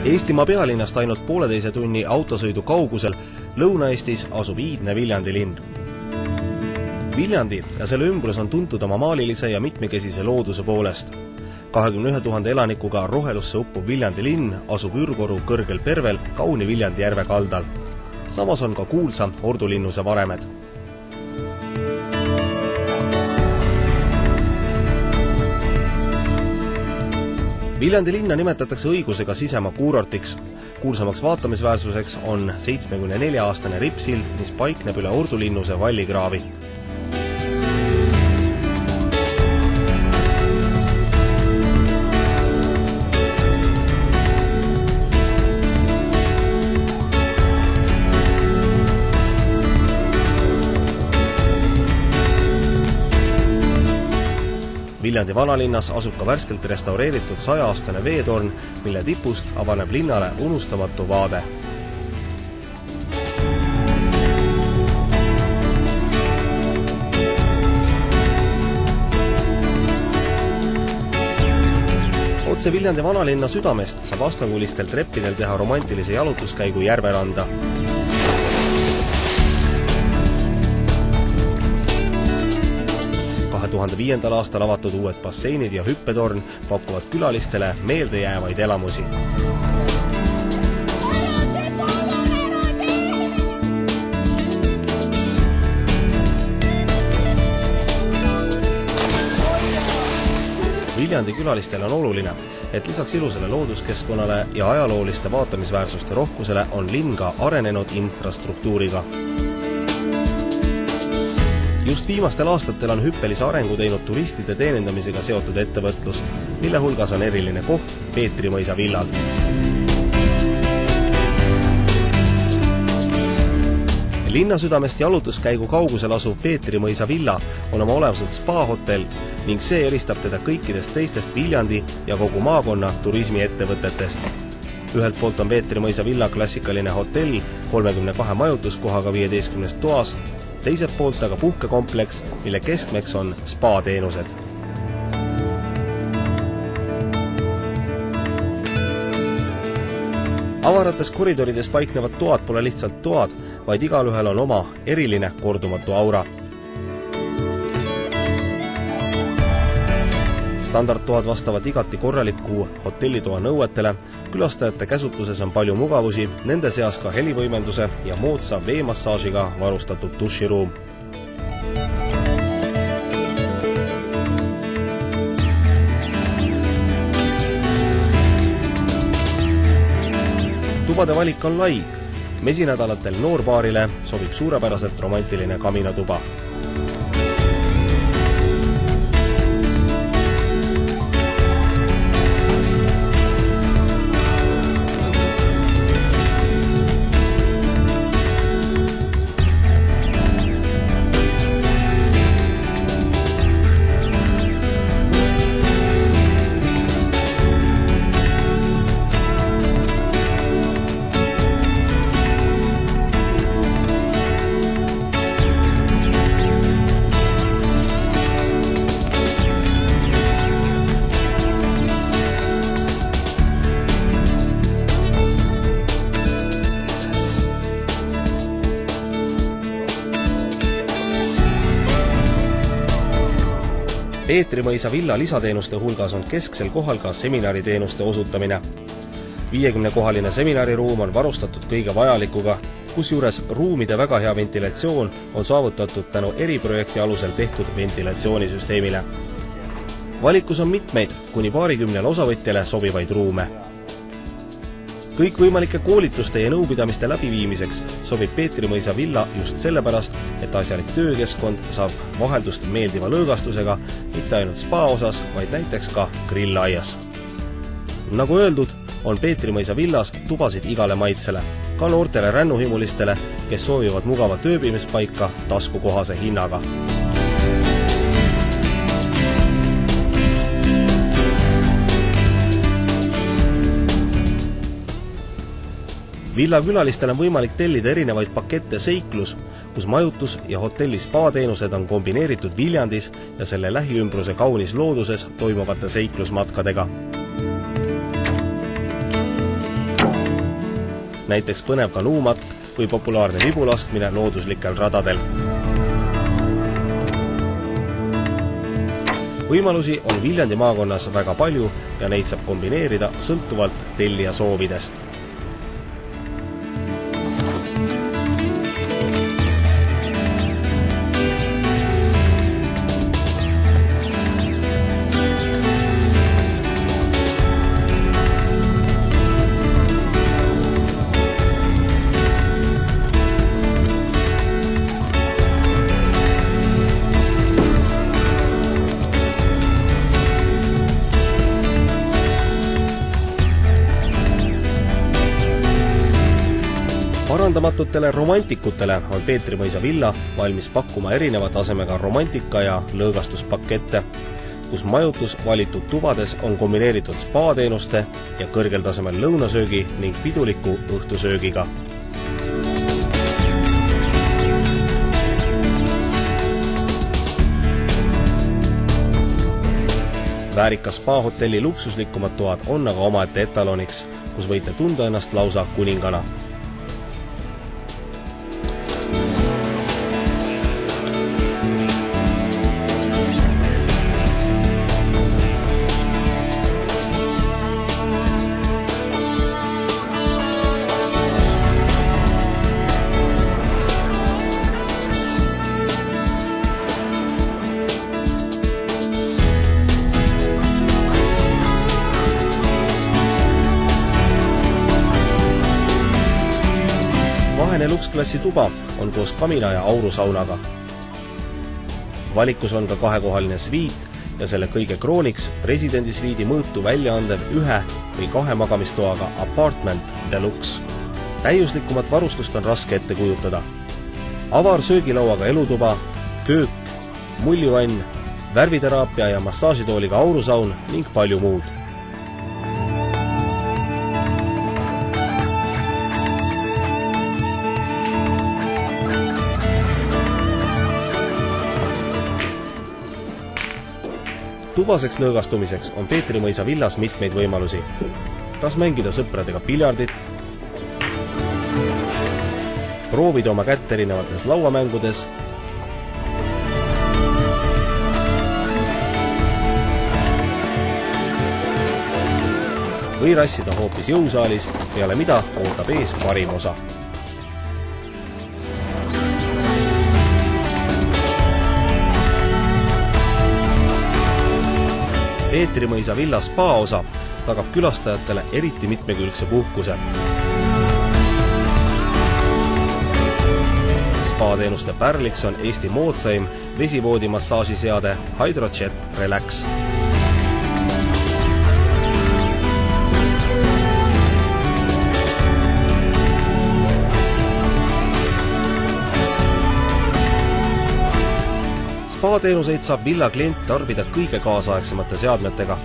Eestimaa pealinnast ainult 1,5 tunni autosõidu kaugusel Lõuna-Eestis asub iidne Viljandi linn. Viljandi ja selle ümbrus on tuntud oma maalilise ja mitmekesise looduse poolest. 21 000 elanikuga rohelusse uppuv Viljandi linn asub Ürgoru kõrgel pervel kauni Viljandi järve kaldal. Samas on ka kuulsa ordulinnuse varemed. Viljandi linna nimetatakse õigusega sisemaa kuurortiks. Kuulsamaks vaatamisväärsuseks on 74-aastane rippsild, mis paikneb üle ordulinnuse vallikraavi. Viljandi vanalinnas asub ka värskelt restaureeritud 100-aastane veetorn, mille tipust avaneb linnale unustamatu vaade. Otse Viljandi vanalinna südamest saab astangulistel treppidel teha romantilise jalutuskäigu järveranda. – 2005. aastal avatud uued basseinid ja hüppetorn pakuvad külalistele meeldejäävaid elamusi. Viljandi külalistele on oluline, et lisaks ilusale looduskeskkonnale ja ajalooliste vaatamisväärsuste rohkusele on linn ka arenenud infrastruktuuriga. Just viimastel aastatel on hüppelise arengu teinud turistide teenindamisega seotud ettevõtlus, mille hulgas on eriline koht Peetrimõisa villal. Linnasüdamest jalutuskäigu kaugusel asuv Peetrimõisa villa on oma olemuselt spa-hotell ning see eristab teda kõikidest teistest Viljandi ja kogu maakonna turismiettevõtetest. Ühelt poolt on Peetrimõisa villa klassikaline hotell 32 majutuskohaga 15 toas, teiselt poolt aga puhkekompleks, mille keskmeks on spa-teenused. Avarates koridorides paiknevad toad pole lihtsalt toad, vaid igalühel on oma eriline kordumatu aura. Standardtoad vastavad igati korraliku hotellitoa nõuetele, külastajate käsutuses on palju mugavusi, nende seas ka helivõimenduse ja moodsa veemassaažiga varustatud duširuum. Tubade valik on lai. Mesinädalatel noorbaarile sobib suurepäraselt romantiline kaminatuba. Peetrimõisa villa lisateenuste hulgas on kesksel kohal ka seminariteenuste osutamine. 50-kohaline seminariruum on varustatud kõige vajalikuga, kusjuures ruumide väga hea ventilatsioon on saavutatud tänu eriprojekti alusel tehtud ventilatsioonisüsteemile. Valikus on mitmeid kuni paarikümnele osavõtjale sobivaid ruume. Kõikvõimalike koolituste ja nõupidamiste läbiviimiseks sobib Peetrimõisa villa just sellepärast, et asjalik töökeskkond saab vaheldust meeldiva lõõgastusega mitte ainult spa osas, vaid näiteks ka grillaias. Nagu öeldud, on Peetrimõisa villas tubasid igale maitsele, ka noortele rännuhimulistele, kes soovivad mugavat ööbimispaika taskukohase hinnaga. Villa külalistel on võimalik tellida erinevaid pakette seiklus, kus majutus ja hotelli spa-teenused on kombineeritud Viljandis ja selle lähiümbruse kaunis looduses toimuvate seiklusmatkadega. näiteks põnev kanuumatk või populaarne vibulaskmine looduslikel radadel. Võimalusi on Viljandi maakonnas väga palju ja neid saab kombineerida sõltuvalt tellija soovidest. Parandamatutele romantikutele on Peetri mõisa villa valmis pakkuma erineva tasemega romantika- ja lõõgastuspakette, kus majutus valitud tubades on kombineeritud spa-teenuste ja kõrgel tasemel lõunasöögi ning piduliku õhtusöögiga. Väärika spa-hotelli luksuslikumad toad on aga omaette etaloniks, kus võite tunda ennast lausa kuningana. Vahene luksklassi tuba on koos kamina ja aurusaunaga. Valikus on ka kahekohaline sviit ja selle kõige krooniks presidendisviidi mõõtu välja andev 1 või 2 magamistoaga apartment deluxe. Täiuslikumat varustust on raske ette kujutada. Avar söögilauaga elutuba, köök, mullivann, värviteraapia ja massaažitooliga aurusaun ning palju muud. Tubaseks lõõgastumiseks on Peetri mõisa villas mitmeid võimalusi. Kas mängida sõpradega piljardit, proovida oma kätt erinevates lauamängudes, või rassida hoopis jõusaalis, peale mida ootab ees parim osa. Peetri mõisa villa spa-osa tagab külastajatele eriti mitmekülgse puhkuse. Spa-teenuste pärliks on Eesti moodsaim vesivoodimassaažiseade Hydrojet Relax. Spa-teenuseid saab villa klient tarbida kõige kaasaegsemate seadmetega.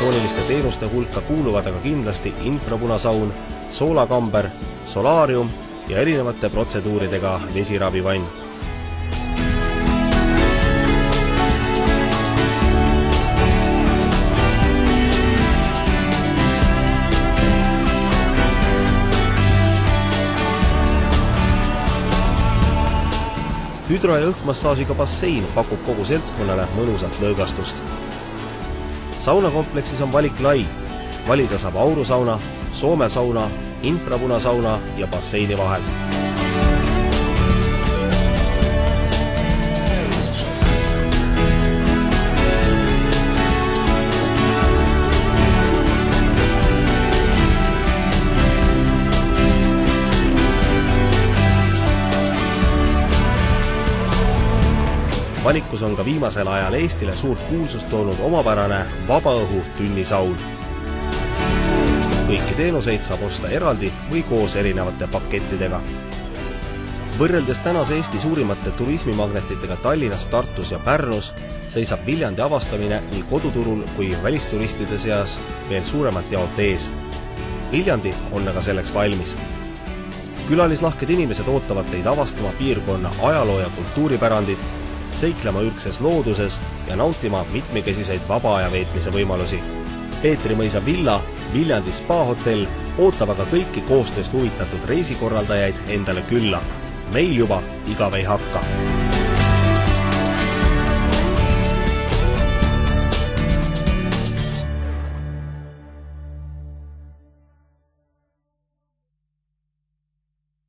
Traditsiooniliste teenuste hulka kuuluvad aga kindlasti infrapunasaun, soolakamber, solaarium ja erinevate protseduuridega vesiravivann. Hüdro- ja õhkmassaažiga bassein pakub kogu seltskonnale mõnusat lõõgastust. Saunakompleksis on valik lai. Valida saab aurusauna, Soome sauna, infrapunasauna ja basseini vahel. Valikus on ka viimasel ajal Eestile suurt kuulsust toonud omapärane vabaõhu tünnisaun. Kõiki teenuseid saab osta eraldi või koos erinevate pakettidega. Võrreldes tänase Eesti suurimate turismimagnetitega Tallinnas, Tartus ja Pärnus seisab Viljandi avastamine nii koduturul kui välisturistide seas veel suuremat jaolt ees. Viljandi on aga selleks valmis. Külalislahked inimesed ootavad teid avastama piirkonna ajaloo ja kultuuripärandit, seiklema ürgses looduses ja nautima mitmekesiseid vaba-aja veetmise võimalusi. Peetri mõisa villa, Viljandi spaahotell ootab aga kõiki koostööst huvitatud reisikorraldajaid endale külla. Meil juba igav ei hakka.